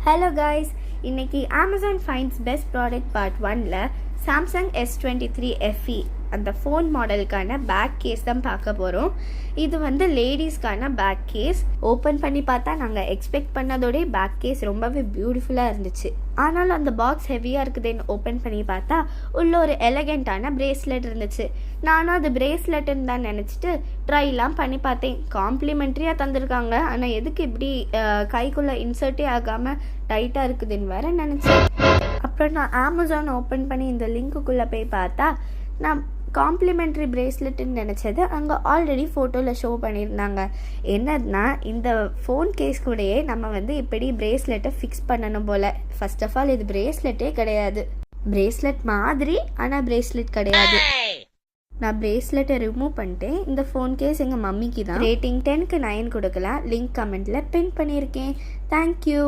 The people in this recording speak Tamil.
ஹலோ காய்ஸ், இன்னைக்கு Amazon Finds Best Product Part 1ல Samsung S23 FE அந்த ஃபோன் மாடலுக்கான பேக் கேஸ் தான் பார்க்க போகிறோம். இது வந்து லேடிஸ்க்கான பேக் கேஸ். ஓப்பன் பண்ணி பார்த்தா நாங்கள் எக்ஸ்பெக்ட் பண்ணதோடய பேக் கேஸ் ரொம்பவே பியூட்டிஃபுல்லாக இருந்துச்சு. ஆனாலும் அந்த பாக்ஸ் ஹெவியாக இருக்குதுன்னு ஓப்பன் பண்ணி பார்த்தா உள்ள ஒரு எலகெண்ட்டான பிரேஸ்லெட் இருந்துச்சு. நானும் அது பிரேஸ்லெட்டுன்னு தான் நினச்சிட்டு ட்ரைலாம் பண்ணி பார்த்தேன். காம்ப்ளிமெண்ட்ரியாக தந்திருக்காங்க, ஆனால் எதுக்கு இப்படி கைக்குள்ளே இன்சர்ட்டே ஆகாமல் டைட்டாக இருக்குதுன்னு வேற நினச்சேன். அப்புறம் நான் Amazon ஓப்பன் பண்ணி இந்த லிங்க்குள்ளே போய் பார்த்தா நான் காம்ப்ளிமெண்ட்ரி பிரேஸ்லெட்டுன்னு நினச்சது அங்கே ஆல்ரெடி ஃபோட்டோவில் ஷோ பண்ணியிருந்தாங்க. என்னதுன்னா, இந்த ஃபோன் கேஸ் கூடயே நம்ம வந்து இப்படி பிரேஸ்லெட்டை ஃபிக்ஸ் பண்ணணும் போல். ஃபர்ஸ்ட் ஆஃப் ஆல் இது பிரேஸ்லெட்டே கிடையாது. பிரேஸ்லெட் மாதிரி, ஆனால் பிரேஸ்லெட் கிடையாது. நான் பிரேஸ்லெட்டை ரிமூவ் பண்ணிட்டேன். இந்த ஃபோன் கேஸ் எங்கள் மம்மிக்கு தான். ரேட்டிங் 10க்கு 9 கொடுக்கலாம். லிங்க் கமெண்ட்டில் பின் பண்ணியிருக்கேன். தேங்க்யூ.